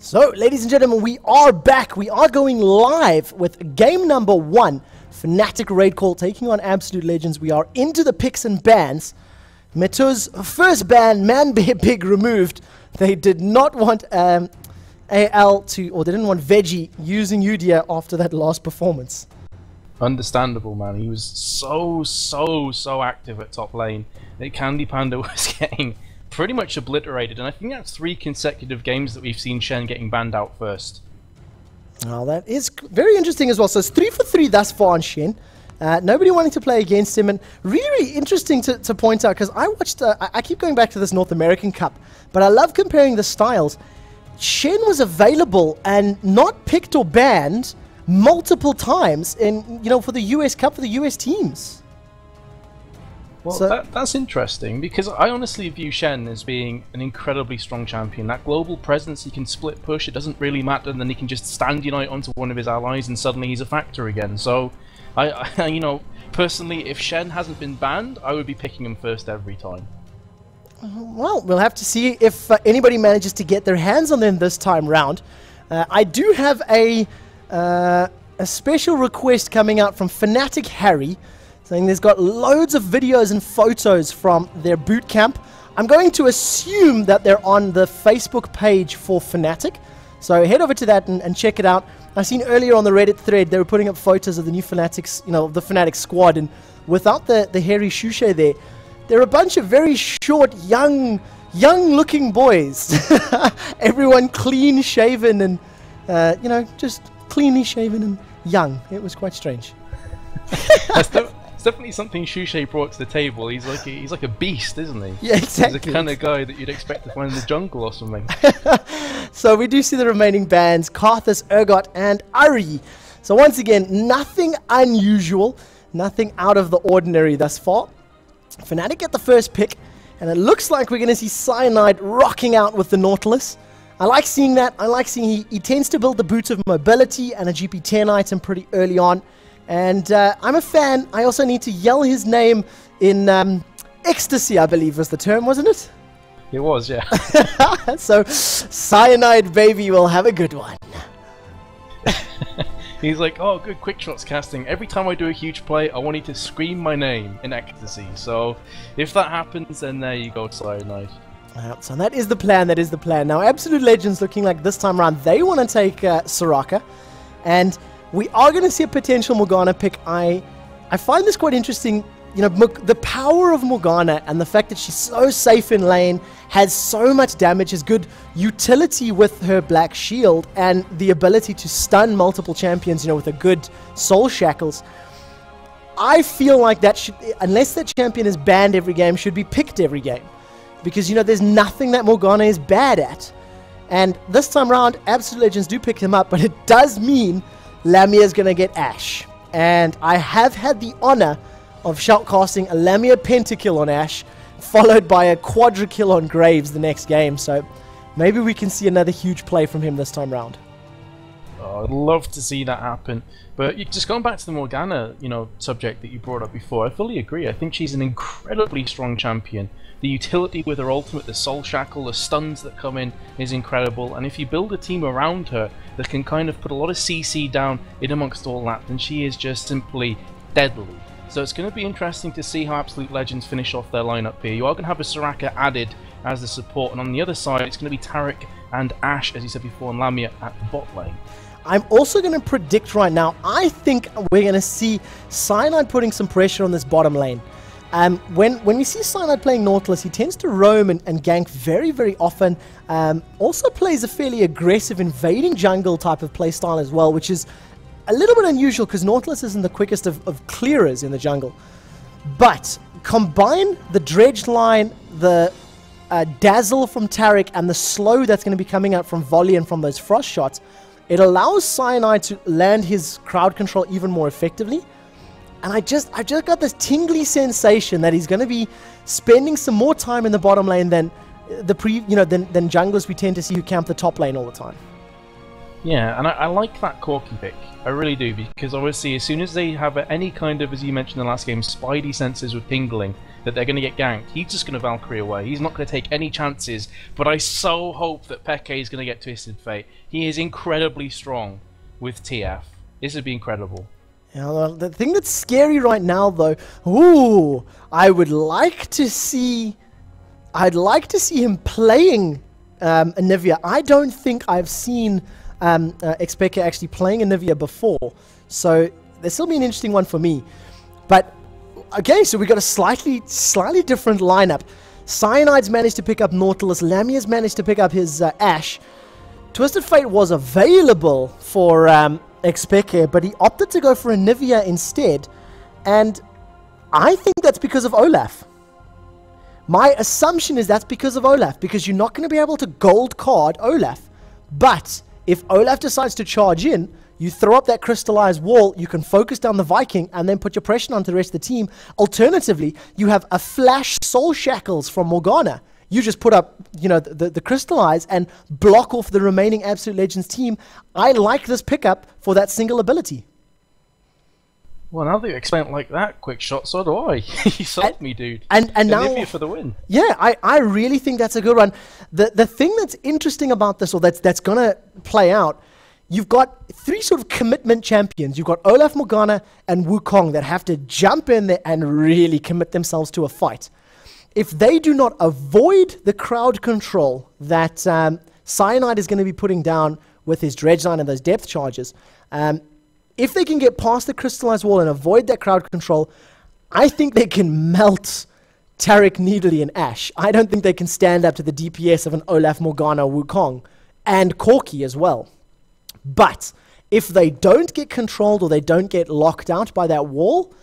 So, ladies and gentlemen, we are back. We are going live with game number 1. Fnatic Raid Call taking on Absolute Legends. We are into the picks and bans. Metuz, first ban, Man Bear Pig removed. They did not want AL to, or they didn't want Veggie using Udia after that last performance. Understandable, man. He was so active at top lane that Candy Panda was getting pretty much obliterated, and I think that's 3 consecutive games that we've seen Shen getting banned out first. Well, that is very interesting as well. So it's 3 for 3 thus far on Shen. Nobody wanting to play against him, and really interesting to point out, because I watched, I keep going back to this North American Cup, but I love comparing the styles. Shen was available and not picked or banned multiple times in, for the US Cup, for the US teams. Well, so, that's interesting, because I honestly view Shen as being an incredibly strong champion. That global presence, he can split push, it doesn't really matter, and then he can just stand Unite onto one of his allies and suddenly he's a factor again. So, I personally, if Shen hasn't been banned, I would be picking him first every time. Well, we'll have to see if anybody manages to get their hands on them this time round. I do have a special request coming out from Fnatic Harry, saying there's got loads of videos and photos from their boot camp. I'm going to assume that they're on the Facebook page for Fnatic, so head over to that and check it out. I've seen earlier on the Reddit thread they were putting up photos of the new Fnatics, the Fnatic squad, and without the hairy Shushe there, they're a bunch of very short, young-looking boys. Everyone clean shaven and just cleanly shaven and young. It was quite strange. It's definitely something Shushe brought to the table. He's like a beast, isn't he? Yeah, exactly. He's the kind of guy that you'd expect to find in the jungle or something. So we do see the remaining bans, Karthus, Urgot, and Ari. So once again, nothing unusual, nothing out of the ordinary thus far. Fnatic get the first pick, and it looks like we're going to see Cyanide rocking out with the Nautilus. I like seeing that. I like seeing he tends to build the boots of mobility and a GP10 item pretty early on. And I'm a fan. I also need to yell his name in ecstasy, I believe was the term, wasn't it? It was, yeah. So, Cyanide baby will have a good one. He's like, oh, good quick shots casting. Every time I do a huge play, I want you to scream my name in ecstasy. So, if that happens, then there you go, Cyanide. So that is the plan, that is the plan. Now, Absolute Legends looking like this time around, they want to take Soraka. And we are going to see a potential Morgana pick. I find this quite interesting. The power of Morgana and the fact that she's so safe in lane, has so much damage, has good utility with her Black Shield, and the ability to stun multiple champions, with a good Soul Shackles. I feel like that should, unless that champion is banned every game, should be picked every game. Because, there's nothing that Morgana is bad at. And this time around, Absolute Legends do pick him up, but it does mean Lamia is going to get Ashe. And I have had the honor of shoutcasting a Lamia pentakill on Ashe, followed by a quadra-kill on Graves the next game. So maybe we can see another huge play from him this time round. Oh, I'd love to see that happen. But just going back to the Morgana, subject that you brought up before, I fully agree. I think she's an incredibly strong champion. The utility with her ultimate, the Soul Shackle, the stuns that come in is incredible. And if you build a team around her that can kind of put a lot of CC down in amongst all that, then she is just simply deadly. So it's going to be interesting to see how Absolute Legends finish off their lineup here. You are going to have a Soraka added as the support, and on the other side it's going to be Taric and Ashe, as you said before, and Lamia at the bot lane. I'm also going to predict right now, I think we're going to see Cyanide putting some pressure on this bottom lane. When we see Cyanide playing Nautilus, he tends to roam and gank very, very often. Also plays a fairly aggressive invading jungle type of playstyle as well, which is a little bit unusual because Nautilus isn't the quickest of clearers in the jungle. But combine the dredge line, the dazzle from Taric, and the slow that's going to be coming out from volley and from those frost shots, it allows Cyanide to land his crowd control even more effectively. And I've just got this tingly sensation that he's going to be spending some more time in the bottom lane than than junglers we tend to see who camp the top lane all the time. Yeah, and I like that Corki pick. I really do, because obviously as soon as they have any kind of, as you mentioned in the last game, spidey senses with tingling, that they're going to get ganked, he's just going to Valkyrie away. He's not going to take any chances, but I so hope that Peke is going to get Twisted Fate. He is incredibly strong with TF. This would be incredible. Yeah, the thing that's scary right now, though, ooh, I'd like to see him playing Anivia. I don't think I've seen Xpeke actually playing Anivia before, so this will be an interesting one for me. But okay, so we got a slightly different lineup. Cyanide's managed to pick up Nautilus. Lamia's managed to pick up his Ashe. Twisted Fate was available for Xpeke, but he opted to go for Anivia instead, and I think that's because of Olaf. My assumption is that's because of Olaf, because you're not going to be able to gold card Olaf. But if Olaf decides to charge in, you throw up that crystallized wall, you can focus down the Viking, and then put your pressure onto the rest of the team. Alternatively, you have a flash Soul Shackles from Morgana. You just put up, you know, the crystallize and block off the remaining Absolute Legends team. I like this pickup for that single ability. Well, now that you explain it like that, quick shot, so do I. You sold me, dude. And now Anivia for the win. Yeah, I really think that's a good one. The thing that's interesting about this, or that's gonna play out, you've got three sort of commitment champions. You've got Olaf, Morgana, and Wukong that have to jump in there and really commit themselves to a fight. If they do not avoid the crowd control that Cyanide is going to be putting down with his Dredge Line and those depth charges, if they can get past the crystallized wall and avoid that crowd control, I think they can melt Taric, Needly, and Ashe. I don't think they can stand up to the DPS of an Olaf, Morgana, Wukong, and Corki as well. But if they don't get controlled or they don't get locked out by that wall,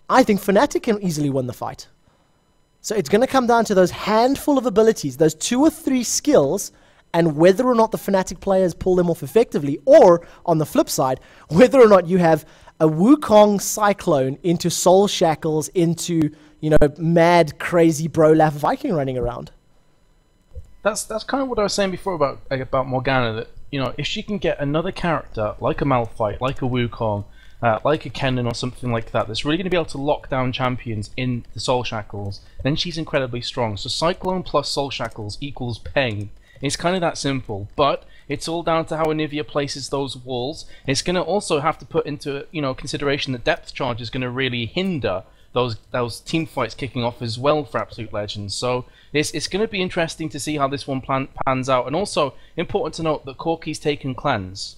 I think Fnatic can easily win the fight. So it's going to come down to those handful of abilities, those 2 or 3 skills, and whether or not the Fnatic players pull them off effectively, or, on the flip side, whether or not you have a Wukong Cyclone into Soul Shackles into, you know, mad, crazy Brolaf Viking running around. That's kind of what I was saying before about Morgana, that, you know, if she can get another character, like a Malphite, like a Wukong, like a Kennen or something like that, that's really going to be able to lock down champions in the Soul Shackles, then she's incredibly strong. So Cyclone plus Soul Shackles equals pain. It's kind of that simple, but it's all down to how Anivia places those walls. It's going to also have to put into, you know, consideration that depth charge is going to really hinder those team fights kicking off as well for Absolute Legends. So it's going to be interesting to see how this one pans out. And also important to note that Corki's taken cleanse.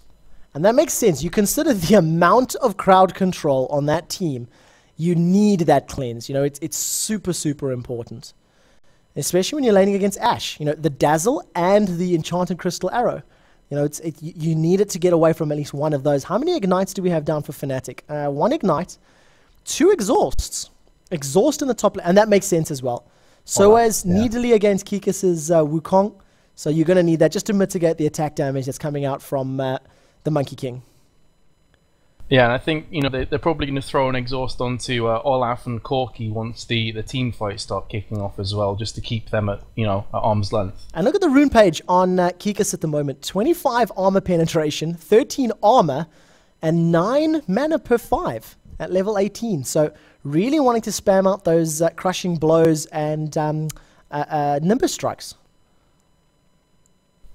And that makes sense. You consider the amount of crowd control on that team. You need that cleanse. You know, it's super, super important. Especially when you're laning against Ashe. You know, the Dazzle and the Enchanted Crystal Arrow. You know, you need it to get away from at least one of those. How many Ignites do we have down for Fnatic? 1 Ignite, 2 Exhausts. Exhaust in the top, and that makes sense as well. So as Needly against Kikis's Wukong. So you're going to need that just to mitigate the attack damage that's coming out from the Monkey King. Yeah, and I think, you know, they're probably going to throw an exhaust onto Olaf and Corki once the team fights start kicking off as well, just to keep them at, you know, at arm's length. And look at the rune page on Kikis at the moment. 25 armor penetration, 13 armor, and 9 mana per 5 at level 18. So really wanting to spam out those crushing blows and Nimbus strikes.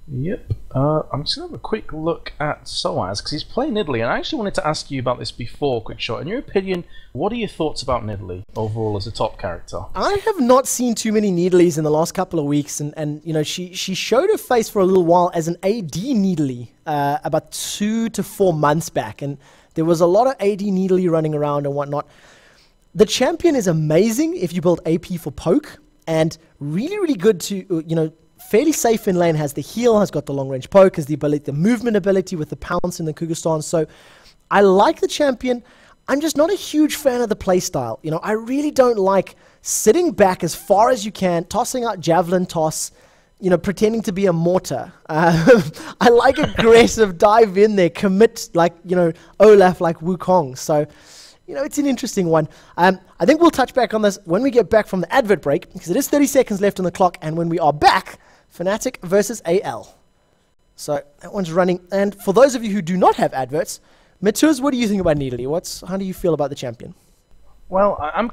Yep. I'm just going to have a quick look at Soaz, because he's playing Nidalee, and I actually wanted to ask you about this before, quick shot. In your opinion, what are your thoughts about Nidalee overall as a top character? I have not seen too many Nidalees in the last couple of weeks, and you know, she showed her face for a little while as an AD Nidalee about 2 to 4 months back, and there was a lot of AD Nidalee running around and whatnot. The champion is amazing if you build AP for poke, and really, really good to, you know, fairly safe in lane, has the heal, has got the long range poke, has the ability, the movement ability with the pounce and the Kugastan. So I like the champion. I'm just not a huge fan of the playstyle. You know, I really don't like sitting back as far as you can, tossing out javelin toss, you know, pretending to be a mortar. I like aggressive, dive in there, commit like, you know, Olaf, like Wukong. So, you know, it's an interesting one. I think we'll touch back on this when we get back from the advert break, because it is 30 seconds left on the clock, and when we are back, Fnatic versus AL. So that one's running. And for those of you who do not have adverts, Metuz, what do you think about Needly? How do you feel about the champion? Well, I'm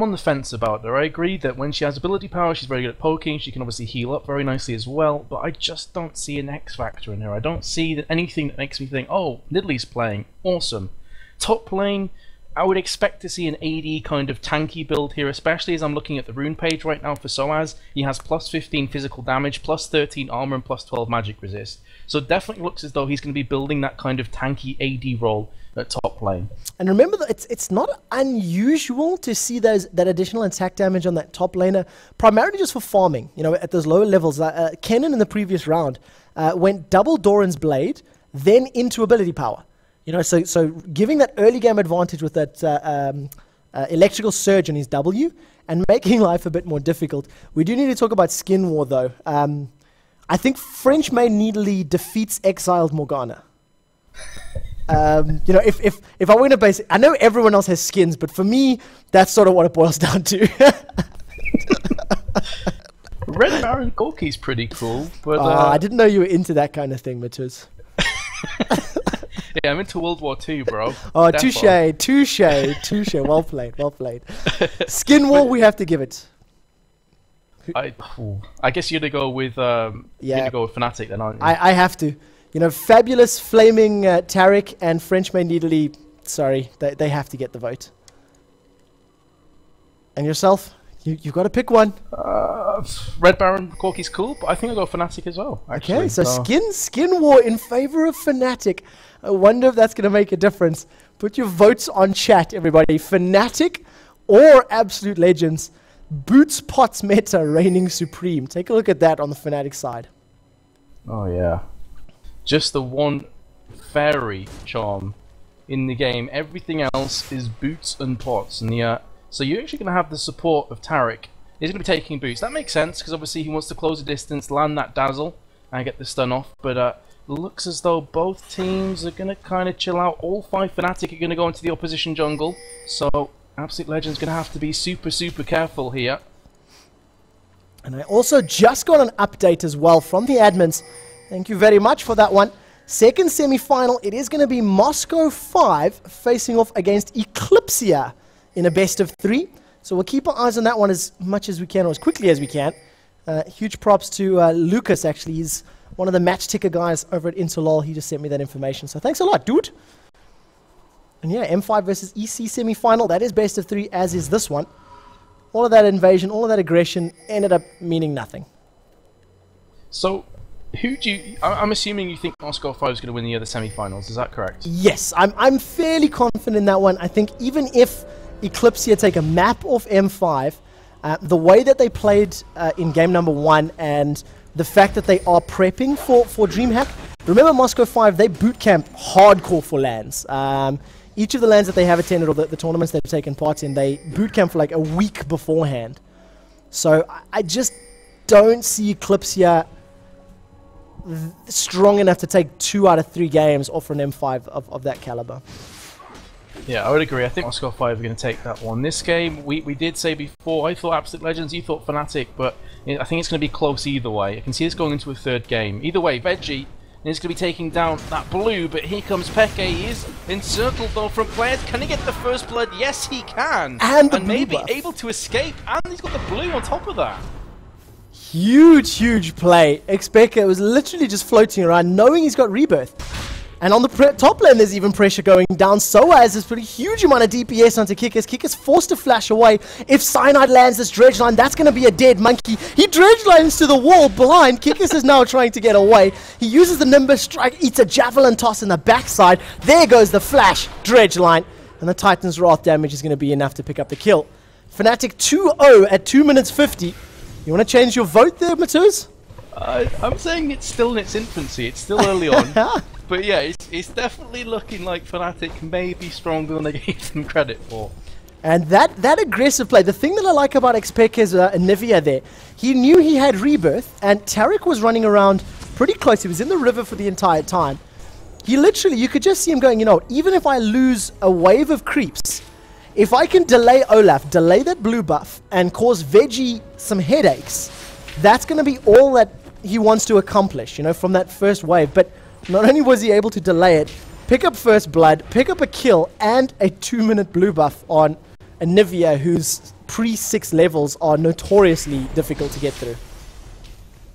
on the fence about her. I agree that when she has ability power, she's very good at poking. She can obviously heal up very nicely as well, but I just don't see an X factor in her. I don't see anything that makes me think, oh, Nidlee's playing. Awesome. Top lane, I would expect to see an AD kind of tanky build here, especially as I'm looking at the rune page right now for Soaz. He has plus 15 physical damage, plus 13 armor, and plus 12 magic resist. So it definitely looks as though he's going to be building that kind of tanky AD role at top lane. And remember that it's not unusual to see that additional attack damage on that top laner, primarily just for farming. You know, at those lower levels, Kennen in the previous round went double Doran's Blade, then into ability power. You know, so giving that early game advantage with that electrical surge on his W and making life a bit more difficult. We do need to talk about skin war though. I think French maid Needly defeats exiled Morgana. You know, if I win a base, I know everyone else has skins, but for me, that's sort of what it boils down to. Red Baron Gorky's pretty cool, but I didn't know you were into that kind of thing, Metuz. Yeah, I'm into World War II, bro. Oh, touche. Well played, well played. Skin war, we have to give it. I guess you're gonna go with you're gonna go with Fnatic then, aren't you? I have to. You know, fabulous flaming Taric and French maid Needly. Sorry, they have to get the vote. And yourself? You've got to pick one. Red Baron Corky's cool, but I think I'll go Fnatic as well, actually. Okay, so skin war in favor of Fnatic. I wonder if that's going to make a difference. Put your votes on chat, everybody. Fnatic or Absolute Legends. Boots Pots meta reigning supreme. Take a look at that on the Fnatic side. Oh, yeah. Just the one fairy charm in the game. Everything else is boots and pots. And so you're actually going to have the support of Taric. He's going to be taking boots. That makes sense, because obviously he wants to close the distance, land that dazzle, and get the stun off. But looks as though both teams are going to kind of chill out. All 5 Fnatic are going to go into the opposition jungle. So Absolute Legends going to have to be super, super careful here. And I also just got an update as well from the admins. Thank you very much for that one. Second semi-final, it is going to be Moscow 5 facing off against Eclipsia in a best of 3. So we'll keep our eyes on that one as much as we can, or as quickly as we can. Huge props to Lucas, actually. He's one of the match ticker guys over at Interlol. He just sent me that information. So thanks a lot, dude. And yeah, M5 versus EC semi-final. That is best of 3, as is this one. All of that invasion, all of that aggression ended up meaning nothing. So, I'm assuming you think Moscow 5 is going to win the other semi-finals, is that correct? Yes, I'm fairly confident in that one. I think even if Eclipsia take a map off M5, the way that they played in game number 1 and the fact that they are prepping for DreamHack. Remember Moscow 5, they bootcamp hardcore for LANs. Each of the LANs that they have attended, or the tournaments they've taken part in, they bootcamp for like a week beforehand. So I just don't see Eclipsia strong enough to take 2 out of 3 games off an M5 of that caliber. Yeah, I would agree. I think Moscow 5 are going to take that one. This game, we did say before, I thought Absolute Legends, you thought Fnatic, but I think it's going to be close either way. I can see this going into a 3rd game. Either way, Veggie is going to be taking down that blue, but here comes Peke. He is encircled though from players. Can he get the first blood? Yes, he can. And maybe able to escape, and he's got the blue on top of that. Huge play. Xpeka was literally just floating around, knowing he's got rebirth. And on the top lane, there's even pressure going down. Soaz has put a huge amount of DPS onto Kickers. Kickers forced to flash away. If Cyanide lands this dredge line, that's going to be a dead monkey. He dredge lines to the wall blind. Kickers is now trying to get away. He uses the Nimbus Strike, eats a Javelin Toss in the backside. There goes the flash dredge line. And the Titan's Wrath damage is going to be enough to pick up the kill. Fnatic 2-0 at 2 minutes 50. You want to change your vote there, Metuz? I'm saying it's still in its infancy. It's still early on. But yeah, it's definitely looking like Fnatic may be stronger than they gave them credit for. And that aggressive play, the thing that I like about Xpeka's Nivea there, he knew he had rebirth, and Taric was running around pretty close. He was in the river for the entire time. He literally, you could just see him going, you know, even if I lose a wave of creeps, if I can delay Olaf, delay that blue buff, and cause Veggie some headaches, that's going to be all that he wants to accomplish, you know, from that first wave. But not only was he able to delay it, pick up first blood, pick up a kill, and a 2-minute blue buff on a Nivea whose pre-6 levels are notoriously difficult to get through.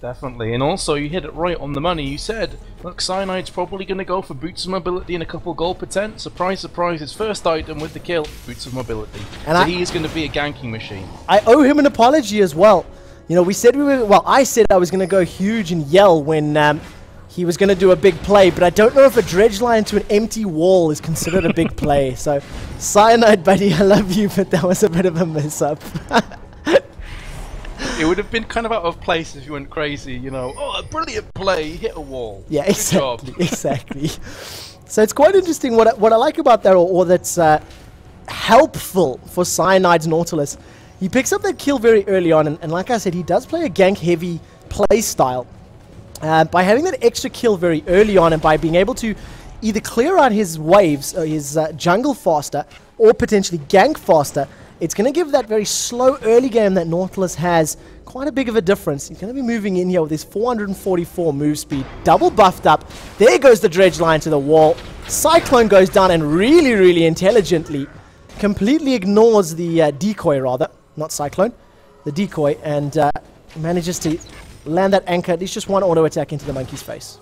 Definitely, and also you hit it right on the money. You said, look, Cyanide's probably going to go for boots of mobility and a couple gold per 10. Surprise, surprise, his first item with the kill, boots of mobility. And so he is going to be a ganking machine. I owe him an apology as well. You know, we said we were, well, I said I was going to go huge and yell when he was going to do a big play, but I don't know if a dredge line to an empty wall is considered a big play. So, Cyanide, buddy, I love you, but that was a bit of a mess up. It would have been kind of out of place if you went crazy, you know. Oh, a brilliant play, hit a wall. Yeah, exactly, exactly. So it's quite interesting what I like about that, or that's helpful for Cyanide's Nautilus. He picks up that kill very early on, and like I said, he does play a gank-heavy play style. By having that extra kill very early on, and by being able to either clear out his waves, or his jungle faster, or potentially gank faster, it's going to give that very slow early game that Nautilus has quite a big of a difference. He's going to be moving in here with his 444 move speed, double buffed up. There goes the dredge line to the wall. Cyclone goes down and really, really intelligently completely ignores the decoy, rather. Not Cyclone, the decoy, and manages to land that anchor. There's just one auto attack into the monkey's face.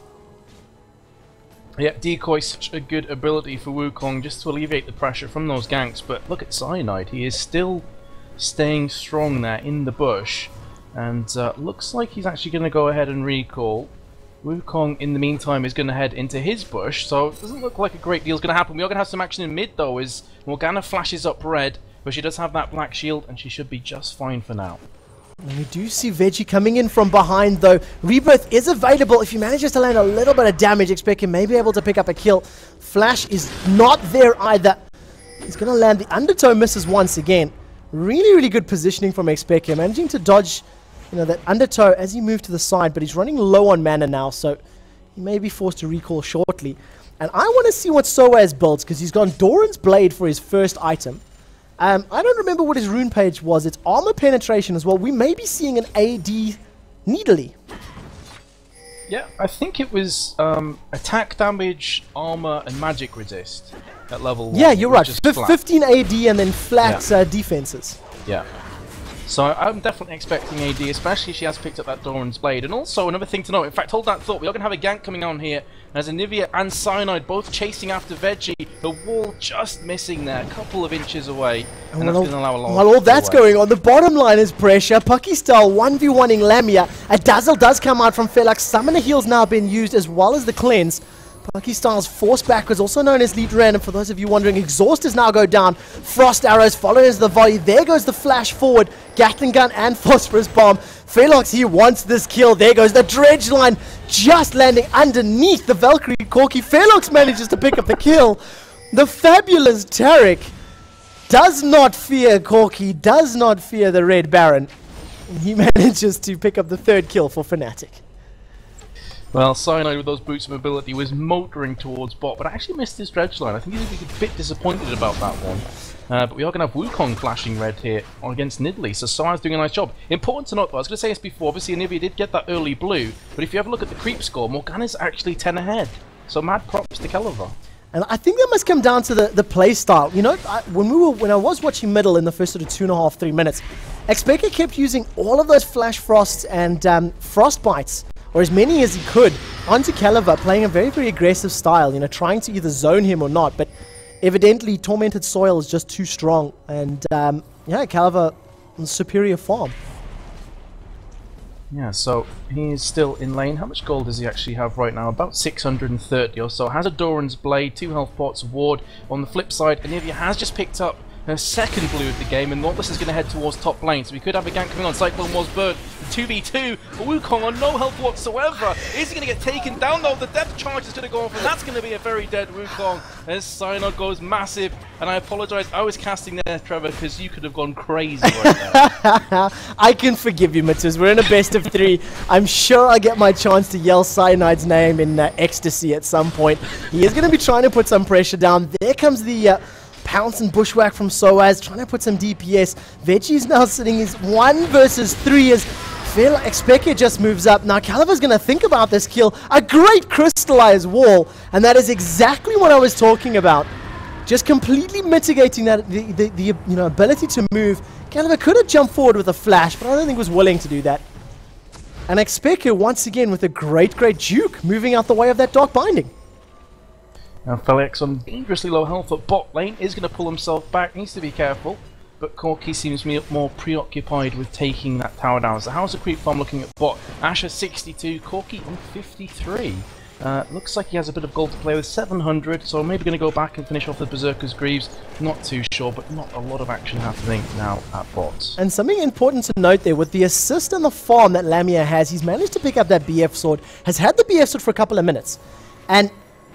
Yeah, decoy, such a good ability for Wukong just to alleviate the pressure from those ganks, but look at Cyanide, he is still staying strong there in the bush, and looks like he's actually going to go ahead and recall. Wukong, in the meantime, is going to head into his bush, so it doesn't look like a great deal is going to happen. We are going to have some action in mid, though, as Morgana flashes up red, but she does have that black shield, and she should be just fine for now. And we do see Veggie coming in from behind, though. Rebirth is available. If he manages to land a little bit of damage, expect him may be able to pick up a kill. Flash is not there either. He's going to land. The undertow misses once again. Really, really good positioning from Expector, managing to dodge, you know, that undertow as he moved to the side, but he's running low on mana now, so he may be forced to recall shortly. And I want to see what Soaz builds, because he's gone Doran's Blade for his first item. I don't remember what his rune page was. It's armor penetration as well. We may be seeing an AD Needly. Yeah, I think it was attack damage, armor, and magic resist at level 1. Yeah, you're right. 15 AD and then flat defenses. Yeah. So I'm definitely expecting AD, especially she has picked up that Doran's Blade. And also, another thing to note, in fact, hold that thought, we are going to have a gank coming on here. As Anivia and Cyanide both chasing after Veggie, the wall just missing there, a couple of inches away. And that's going to allow a long while all that's going on, the bottom line is pressure. Pucky style 1v1ing Lamia. A dazzle does come out from Felix. Summoner heal's now been used as well as the cleanse. Pucky Styles forced backwards, also known as lead random. For those of you wondering, exhaust is now go down. Frost arrows following the volley. There goes the flash forward. Gatling gun and phosphorus bomb. Felox, he wants this kill. There goes the dredge line, just landing underneath the Valkyrie Corki. Felox manages to pick up the kill. The fabulous Tarek does not fear Corki, does not fear the Red Baron. He manages to pick up the third kill for Fnatic. Well, Cyanide with those boots of mobility was motoring towards bot, but actually missed his dredge line. I think he's a bit disappointed about that one. But we are going to have Wukong flashing red here against Nidley, so Cyan's doing a nice job. Important to note, though, I was going to say this before, obviously Anivia did get that early blue, but if you have a look at the creep score, Morgana's actually 10 ahead. So mad props to Kellever. And I think that must come down to the play style. You know, when I was watching middle in the first sort of 2.5, 3 minutes, Expector kept using all of those flash frosts and frostbites, or as many as he could, onto Kellever, playing a very, very aggressive style, you know, trying to either zone him or not, but evidently Tormented Soil is just too strong, and yeah, Kellever superior farm. Yeah, so he's still in lane. How much gold does he actually have right now? About 630 or so. Has a Doran's Blade, 2 health pots, ward. On the flip side, Anivia has just picked up her second blue of the game, and Nautilus is going to head towards top lane, so we could have a gank coming on. Cyclone was burned. 2v2, Wukong on no health whatsoever. Is he going to get taken down though? The depth charge is going to go off, and that's going to be a very dead Wukong as Cyanide goes massive. And I apologise, I was casting there, Trevor, because you could have gone crazy right there. I can forgive you, Metuz. We're in a best of 3. I'm sure I'll get my chance to yell Cyanide's name in ecstasy at some point. He is going to be trying to put some pressure down. There comes the pounce and bushwhack from Soaz, trying to put some DPS. Veggie's now sitting his 1 versus 3 as feel like Xpeke just moves up. Now Caliver's going to think about this kill. A great crystallized wall, and that is exactly what I was talking about. Just completely mitigating that the ability to move. Caliver could have jumped forward with a flash, but I don't think was willing to do that. And Xpeke once again with a great juke, moving out the way of that Dark Binding. Now Felix on dangerously low health at bot lane is going to pull himself back, needs to be careful. But Corki seems more preoccupied with taking that tower down. So how's the creep farm looking at bot? Asher 62, Corki on 53. Looks like he has a bit of gold to play with, 700, so maybe going to go back and finish off the Berserker's Greaves. Not too sure, but not a lot of action happening now at bot. And something important to note there, with the assist and the farm that Lamia has, he's managed to pick up that BF sword, has had the BF sword for a couple of minutes. And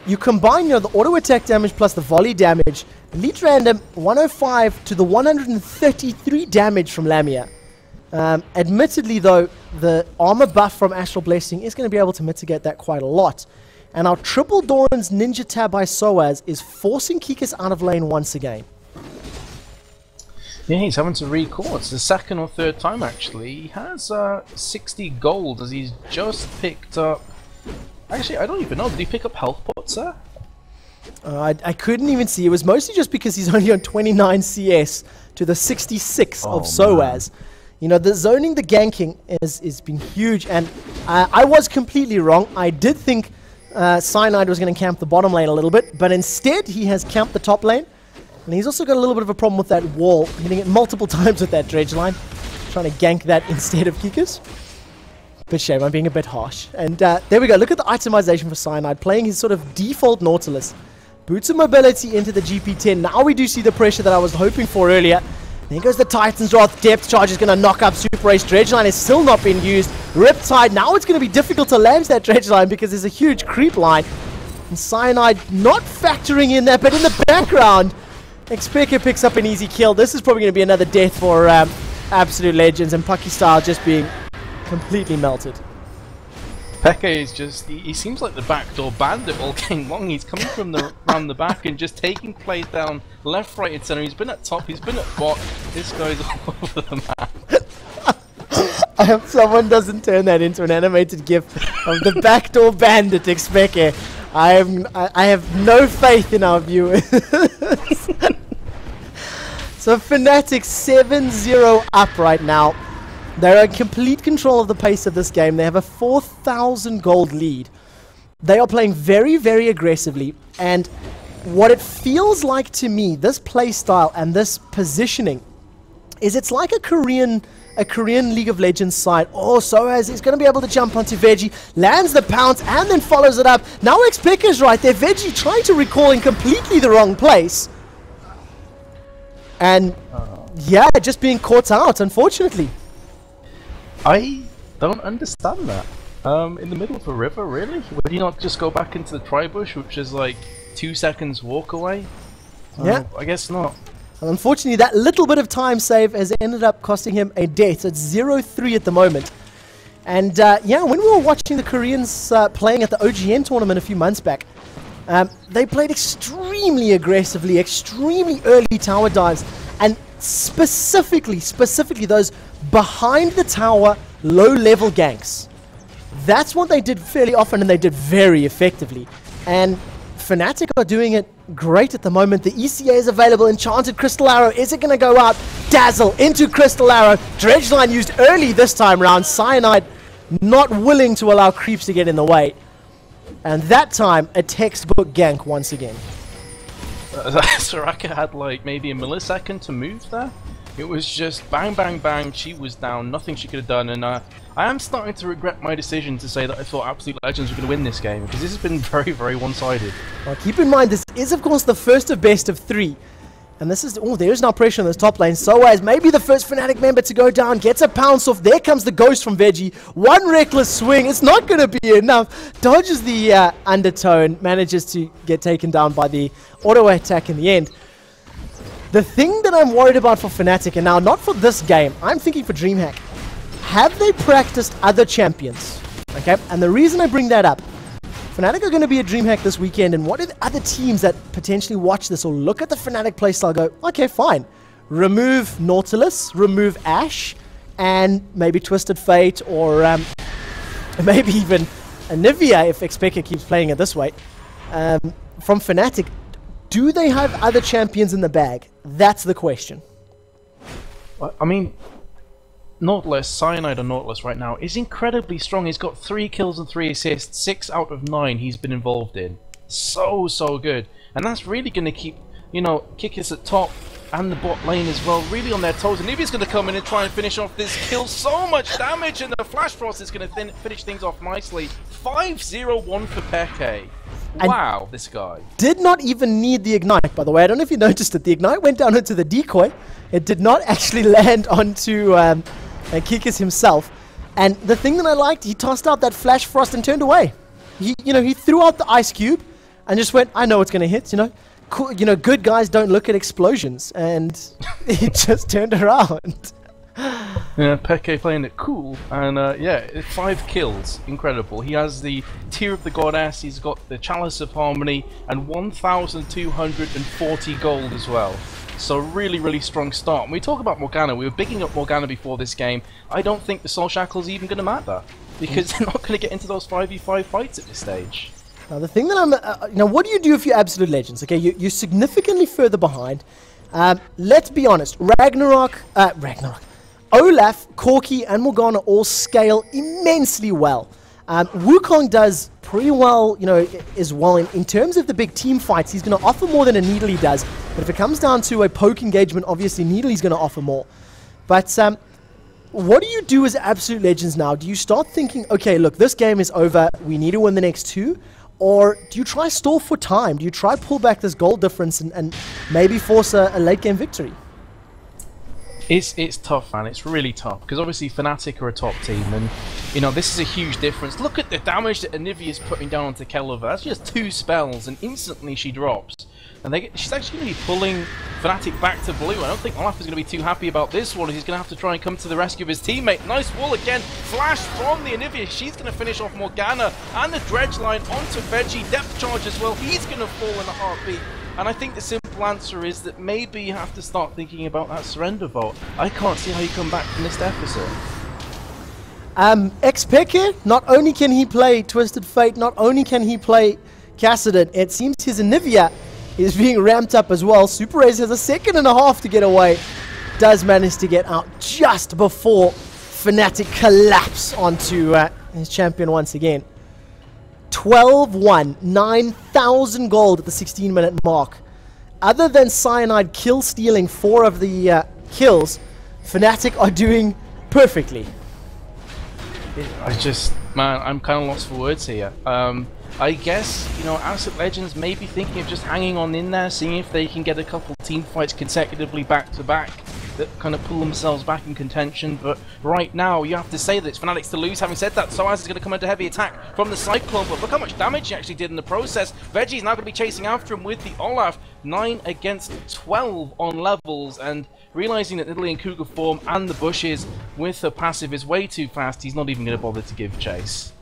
you combine the auto attack damage plus the volley damage, elite random 105 to the 133 damage from Lamia. Admittedly though, the armor buff from Astral Blessing is going to be able to mitigate that quite a lot. And our triple Doran's Ninja Tab by Soaz is forcing Kikas out of lane once again. Yeah, he's having to recall. It's the second or third time actually. He has 60 gold as he's just picked up... Actually, I don't even know. Did he pick up health pots there? I couldn't even see. It was mostly just because he's only on 29 CS to the 66 of Soaz. Man. You know, the zoning, the ganking is been huge, and I was completely wrong. I did think Cyanide was going to camp the bottom lane a little bit, but instead he has camped the top lane, and he's also got a little bit of a problem with that wall, hitting it multiple times with that dredge line, trying to gank that instead of Kikas. Bit shame, I'm being a bit harsh. And there we go, look at the itemization for Cyanide, playing his sort of default Nautilus. Boots of mobility into the GP10. Now we do see the pressure that I was hoping for earlier. There goes the Titan's Wrath. Depth charge is going to knock up Super Ace. Dredge line is still not being used. Riptide, now it's going to be difficult to land that dredge line because there's a huge creep line. And Cyanide not factoring in that, but in the background, Xpeke picks up an easy kill. This is probably going to be another death for Absolute Legends, and Pucky Style just being completely melted. Peke is just, he seems like the backdoor bandit all game long. He's coming from around the back and just taking plays down left, right and centre. He's been at top, he's been at bot. This guy's all over the map. I hope someone doesn't turn that into an animated gif of the backdoor bandit Xpeke. I have no faith in our viewers. So Fnatic 7-0 up right now. They're in complete control of the pace of this game. They have a 4,000 gold lead. They are playing very, very aggressively. And what it feels like to me, this play style and this positioning, is it's like a Korean League of Legends side. Oh, Soaz is going to be able to jump onto Veggie, lands the pounce, and then follows it up. Now Xpeke is right there. Veggie trying to recall in completely the wrong place. And, yeah, just being caught out, unfortunately. I don't understand that. In the middle of a river, really? Would you not just go back into the tri-bush, which is like 2 seconds walk away? Yeah. I guess not. And unfortunately, that little bit of time save has ended up costing him a death. It's 0-3 at the moment. And yeah, when we were watching the Koreans playing at the OGN tournament a few months back, they played extremely aggressively, extremely early tower dives, and specifically those behind the tower low-level ganks. That's what they did fairly often, and they did very effectively. And Fnatic are doing it great at the moment. The ECA is available. Enchanted Crystal Arrow. Is it going to go out? Dazzle into Crystal Arrow. Dredge line used early this time round. Cyanide not willing to allow creeps to get in the way. And that time, a textbook gank once again. Soraka had like maybe a millisecond to move there. It was just bang, bang, bang. She was down. Nothing she could have done. And I am starting to regret my decision to say that I thought Absolute Legends were going to win this game, because this has been very, very one-sided. Well, keep in mind, this is, of course, the first of best of 3. And this is... Oh, there is now pressure on this top lane. Soaz, maybe the first Fnatic member to go down. Gets a pounce off. There comes the ghost from Veggie. One reckless swing. It's not going to be enough. Dodges the undertone. Manages to get taken down by the auto attack in the end. The thing that I'm worried about for Fnatic, and now not for this game, I'm thinking for DreamHack. Have they practiced other champions? Okay, and the reason I bring that up, Fnatic are going to be at DreamHack this weekend, and what are the other teams that potentially watch this or look at the Fnatic playstyle go, okay, fine. Remove Nautilus, remove Ashe, and maybe Twisted Fate, or maybe even Anivia, if Xpeke keeps playing it this way, from Fnatic, do they have other champions in the bag? That's the question. I mean, Nautilus, Cyanide on Nautilus right now is incredibly strong. He's got 3 kills and 3 assists, 6 out of 9 he's been involved in. So good. And that's really going to keep, you know, Kikis at top and the bot lane as well, really on their toes. And Nivea's going to come in and try and finish off this kill. So much damage, and the Flash Frost is going to finish things off nicely. 5-0-1 for Peke. Wow, this guy. Did not even need the Ignite, by the way. I don't know if you noticed it. The Ignite went down into the decoy. It did not actually land onto Kikis himself. And the thing that I liked, he tossed out that Flash Frost and turned away. He threw out the Ice Cube and just went, I know it's going to hit, Cool, good guys don't look at explosions. And he just turned around. Yeah, Peke playing it cool, and yeah, 5 kills, incredible. He has the Tear of the Goddess, he's got the Chalice of Harmony, and 1,240 gold as well. So really strong start. When we talk about Morgana, we were bigging up Morgana before this game. I don't think the Soul Shackle is even going to matter, because they're not going to get into those 5v5 fights at this stage. Now the thing that I'm, what do you do if you're Absolute Legends? Okay, you're significantly further behind. Let's be honest, Olaf, Corki, and Morgana all scale immensely well. Wukong does pretty well, as well in terms of the big team fights. He's going to offer more than a Needly does. But if it comes down to a poke engagement, obviously Needly's going to offer more. But what do you do as Absolute Legends now? Do you start thinking, okay, look, this game is over, we need to win the next 2? Or do you try stall for time? Do you try pull back this goal difference and maybe force a late game victory? It's tough, man. It's really tough, because obviously Fnatic are a top team, and this is a huge difference. Look at the damage that Anivia is putting down onto Kelva. That's just 2 spells, and instantly she drops. And she's actually going to be pulling Fnatic back to blue. I don't think Olaf is going to be too happy about this one. He's going to have to try and come to the rescue of his teammate. Nice wall again. Flash from the Anivia. She's going to finish off Morgana, and the dredge line onto Veggie. Depth charge as well. He's going to fall in a heartbeat. And I think the simple answer is that maybe you have to start thinking about that surrender vote. I can't see how you come back from this deficit. Xpeke, not only can he play Twisted Fate, not only can he play Kassadin, it seems his Anivia is being ramped up as well. Super Raze has a 2.5 to get away. Does manage to get out just before Fnatic collapse onto his champion once again. 12-1, 9,000 gold at the 16-minute mark. Other than Cyanide kill stealing 4 of the kills, Fnatic are doing perfectly. Man, I'm kind of lost for words here. I guess, Absolute Legends may be thinking of just hanging on in there, seeing if they can get a couple team fights consecutively back to back that kind of pull themselves back in contention. But right now, you have to say that it's Fnatic's to lose. Having said that, Soaz is going to come under heavy attack from the Cyclone, but look how much damage he actually did in the process. Veggie's now going to be chasing after him with the Olaf. 9 against 12 on levels, and realizing that Nidalee and Cougar form and the bushes with the passive is way too fast, he's not even going to bother to give chase.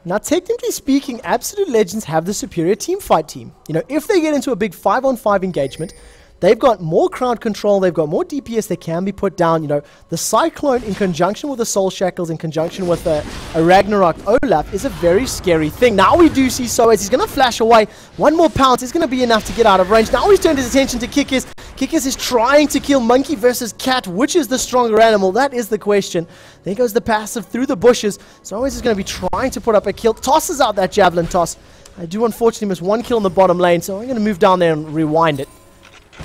Now, technically speaking, Absolute Legends have the superior team fight team. If they get into a big 5-on-5 engagement, they've got more crowd control, they've got more DPS that can be put down. The Cyclone in conjunction with the Soul Shackles, in conjunction with a Ragnarok Olaf, is a very scary thing. Now we do see Soaz, he's going to flash away. One more pounce is going to be enough to get out of range. Now he's turned his attention to Kikis. Kikis is trying to kill Monkey versus Cat. Which is the stronger animal? That is the question. There goes the passive through the bushes. Soaz is going to be trying to put up a kill. Tosses out that Javelin toss. I do unfortunately miss 1 kill in the bottom lane, so I'm going to move down there and rewind it.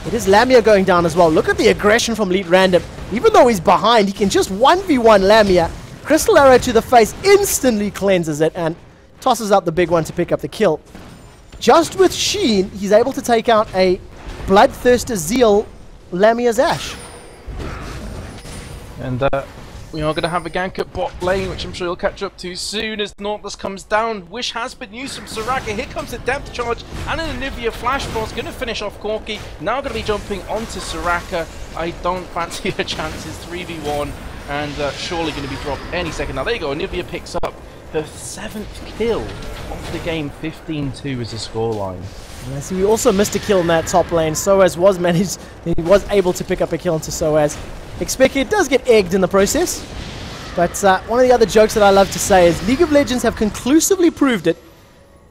It is Lamia going down as well. Look at the aggression from Lead Random. Even though he's behind, he can just 1v1 Lamia. Crystal Arrow to the face instantly cleanses it and tosses out the big one to pick up the kill. Just with Sheen, he's able to take out a Bloodthirster Zeal Lamia's Ash. And we are going to have a gank at bot lane, which I'm sure you'll catch up to soon as Nautilus comes down. Wish has been used from Soraka. Here comes the depth charge and an Anivia Flash Frost. Going to finish off Corki. Now going to be jumping onto Soraka. I don't fancy her chances. 3v1 and surely going to be dropped any second. Now there you go. Anivia picks up her 7th kill of the game. 15-2 is the scoreline. Yeah, see, we also missed a kill in that top lane. Soaz was able to pick up a kill into Soaz. Expected does get egged in the process. But one of the other jokes that I love to say is League of Legends have conclusively proved it.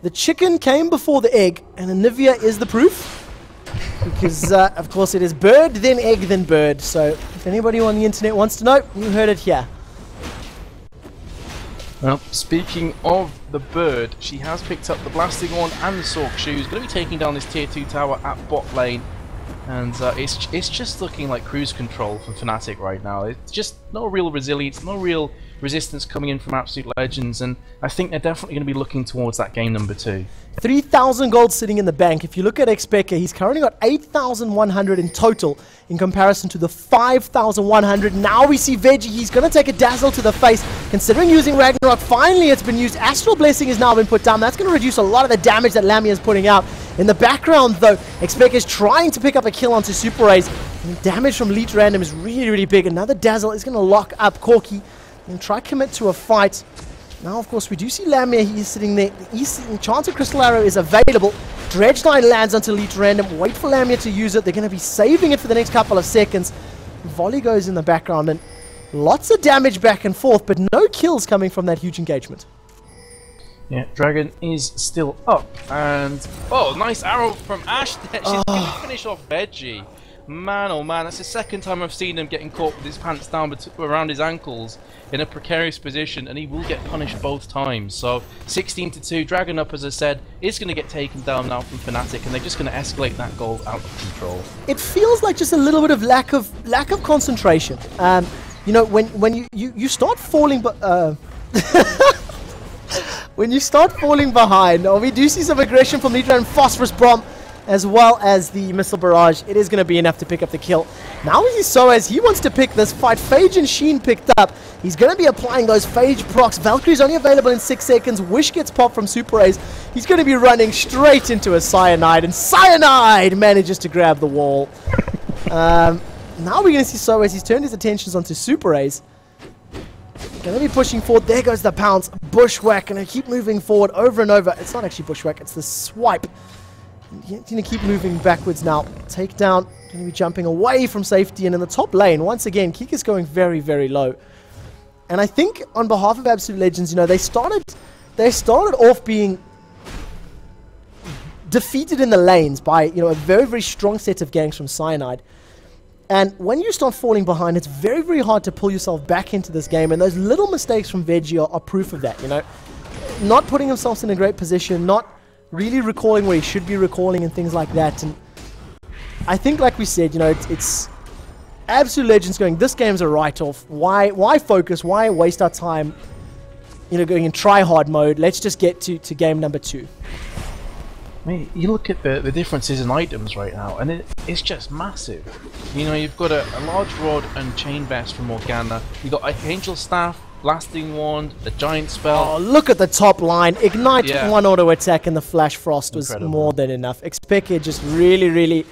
The chicken came before the egg, and Anivia is the proof. Because, of course, it is bird, then egg, then bird. So, if anybody on the internet wants to know, you heard it here. Well, speaking of the bird, she has picked up the Blasting Wand and the Sork Shoes. Going to be taking down this tier 2 tower at bot lane. And it's just looking like cruise control from Fnatic right now. It's just no real resilience, no real resistance coming in from Absolute Legends, and I think they're definitely going to be looking towards that game number 2. 3,000 gold sitting in the bank. If you look at Xpeka, he's currently got 8,100 in total in comparison to the 5,100. Now we see Veggie, he's going to take a dazzle to the face. Considering using Ragnarok, finally it's been used. Astral Blessing has now been put down. That's going to reduce a lot of the damage that Lamia is putting out. In the background, though, Xpeka is trying to pick up a kill onto Super Rays. And damage from Leech Random is really, really big. Another dazzle is going to lock up Corki and try commit to a fight. Now, of course, we do see Lamia. He's sitting there. Enchanted Crystal Arrow is available. Dredge 9 lands onto Leech Random. Wait for Lamia to use it. They're going to be saving it for the next couple of seconds. Volley goes in the background, and lots of damage back and forth, but no kills coming from that huge engagement. Yeah, Dragon is still up, and oh, nice arrow from Ash there. She's going to finish off Veggie. Man, oh man, that's the second time I've seen him getting caught with his pants down around his ankles in a precarious position, and he will get punished both times. So 16-2, Dragon up, as I said, is going to get taken down now from Fnatic, and they're just going to escalate that goal out of control. It feels like just a little bit of lack of concentration. You know, when you start falling, when you start falling behind, or we do see some aggression from Nidra and Phosphorus Bomb, as well as the Missile Barrage, it is going to be enough to pick up the kill. Now we see Soaz, he wants to pick this fight. Phage and Sheen picked up. He's going to be applying those Phage procs. Valkyrie's only available in 6 seconds. Wish gets popped from Super Rays. He's going to be running straight into a Cyanide, and Cyanide manages to grab the wall. Now we're going to see Soaz, he's turned his attentions onto Super Rays. Going to be pushing forward. There goes the pounce. Bushwhack. Going to keep moving forward over and over. It's not actually Bushwhack, it's the swipe. He's going to keep moving backwards now. Takedown. Going to be jumping away from safety. And in the top lane, once again, Kika's going very, very low. And I think on behalf of Absolute Legends, you know, they started off being defeated in the lanes by, you know, a very, very strong set of ganks from Cyanide. And when you start falling behind, it's very, very hard to pull yourself back into this game. And those little mistakes from Veggie are proof of that, you know. Not putting himself in a great position, not really recalling where he should be recalling and things like that. And I think, like we said, you know, it's Absolute Legends going, this game's a write-off. Why focus? Why waste our time, you know, going in try-hard mode? Let's just get to game number 2. I mean, you look at the differences in items right now, and it's just massive. You know, you've got a large rod and chain vest from Morgana. You've got Archangel Staff, Blasting Wand, the Giant Spell. Oh, look at the top line. Ignite, one auto attack, and the Flash Frost was more than enough. Xpeka just really, really...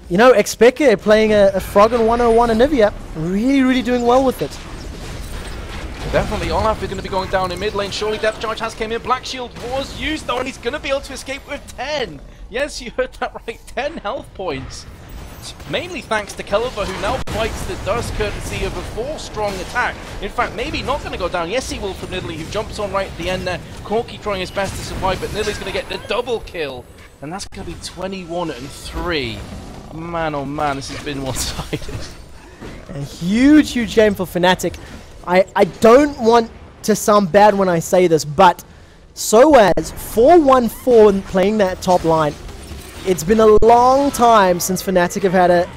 you know, Xpeka playing a Frog and 101 Anivia. Really, really doing well with it. Definitely, Olaf is going to be going down in mid lane. Surely Depth Charge has came in. Black Shield was used though, and he's going to be able to escape with 10. Yes, you heard that right. 10 health points. Mainly thanks to Kelva, who now fights the dust courtesy of a 4-strong attack. In fact, maybe not going to go down. Yes, he will from Nidalee, who jumps on right at the end there. Corki trying his best to survive, but Nidalee's going to get the double kill. And that's going to be 21-3. Man, oh man, this has been one-sided. A huge, huge game for Fnatic. I don't want to sound bad when I say this, but Soaz 4-1-4 playing that top line. It's been a long time since Fnatic have had a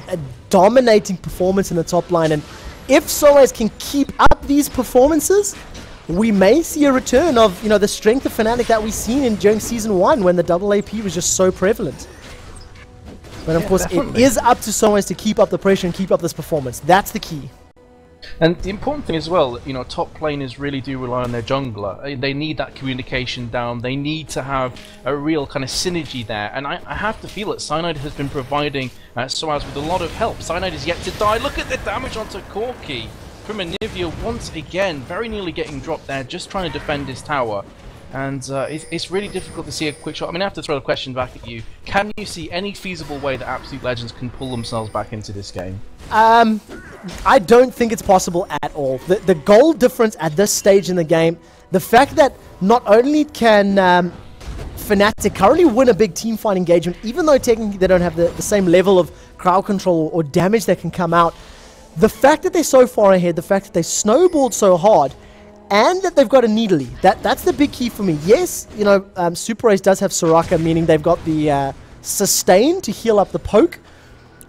dominating performance in the top line, and if Soaz can keep up these performances, we may see a return of, you know, the strength of Fnatic that we've seen during Season 1 when the double AP was just so prevalent. But of course, definitely. It is up to Soaz to keep up the pressure and keep up this performance. That's the key. And the important thing as well, you know, top laners really do rely on their jungler. They need that communication down. They need to have a real kind of synergy there. And I have to feel that Cyanide has been providing Soaz with a lot of help. Cyanide is yet to die. Look at the damage onto Corki from Anivia once again. Very nearly getting dropped there, just trying to defend his tower. And it's really difficult to see a quick shot. I mean, I have to throw a question back at you. Can you see any feasible way that Absolute Legends can pull themselves back into this game? I don't think it's possible at all. The goal difference at this stage in the game, the fact that not only can Fnatic currently win a big team fight engagement, even though technically they don't have the same level of crowd control or damage that can come out, the fact that they're so far ahead, the fact that they snowballed so hard, and that they've got a Needly, that's the big key for me. Yes, you know, Super Race does have Soraka, meaning they've got the sustain to heal up the poke.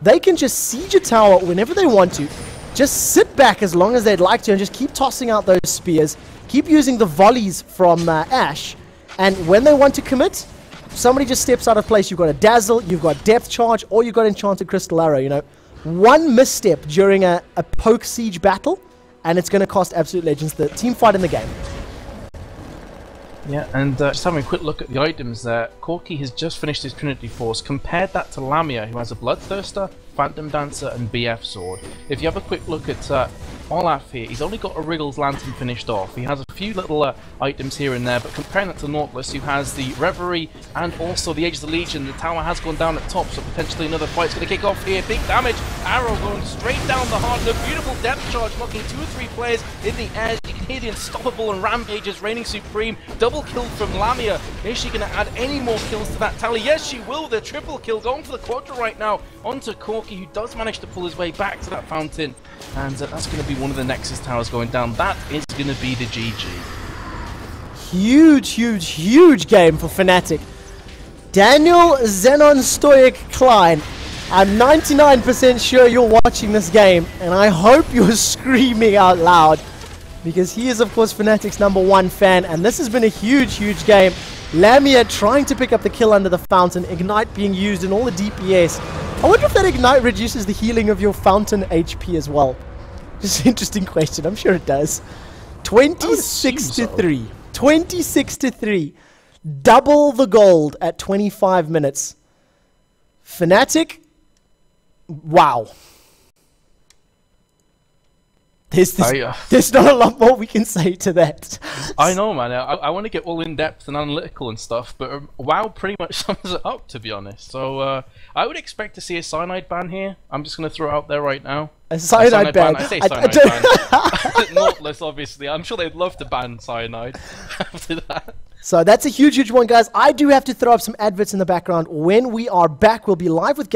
They can just siege a tower whenever they want to, just sit back as long as they'd like to, and just keep tossing out those spears, keep using the volleys from Ashe, and when they want to commit, somebody just steps out of place. You've got a Dazzle, you've got Depth Charge, or you've got Enchanted Crystal Arrow, you know. One misstep during a poke siege battle, and it's going to cost Absolute Legends the team fight in the game. Yeah, and just having a quick look at the items there, Corki has just finished his Trinity Force. Compared that to Lamia, who has a Bloodthirster, Phantom Dancer, and BF Sword. If you have a quick look at Olaf here, he's only got a Wriggle's Lantern finished off. He has a few little items here and there, but comparing that to Nautilus, who has the Reverie and also the Age of the Legion, the tower has gone down at top, so potentially another fight's going to kick off here. Big damage, Arrow going straight down the heart, and a beautiful Depth Charge knocking 2 or 3 players in the air. You can hear the Unstoppable and Rampages reigning supreme. Double kill from Lamia. Is she going to add any more kills to that tally? Yes, she will. The triple kill going for the Quadra right now onto Corki, who does manage to pull his way back to that fountain, and that's going to be one of the Nexus towers going down. That is going to be the GG. Huge game for Fnatic. Daniel Zenon Stoic Klein, I'm 99% sure you're watching this game, and I hope you're screaming out loud, because he is of course Fnatic's #1 fan, and this has been a huge game. Lamia trying to pick up the kill under the fountain, Ignite being used in all the DPS. I wonder if that Ignite reduces the healing of your fountain HP as well. Just an interesting question. I'm sure it does. 26-3. 26-3. Double the gold at 25 minutes. Fnatic. Wow. There's not a lot more we can say to that. I know, man. I want to get all in-depth and analytical and stuff, but WoW pretty much sums it up, to be honest. So I would expect to see a Cyanide ban here. I'm just going to throw it out there right now. A Cyanide ban? I say Cyanide ban. Nautilus, obviously. I'm sure they'd love to ban Cyanide after that. So that's a huge one, guys. I do have to throw up some adverts in the background. When we are back, we'll be live with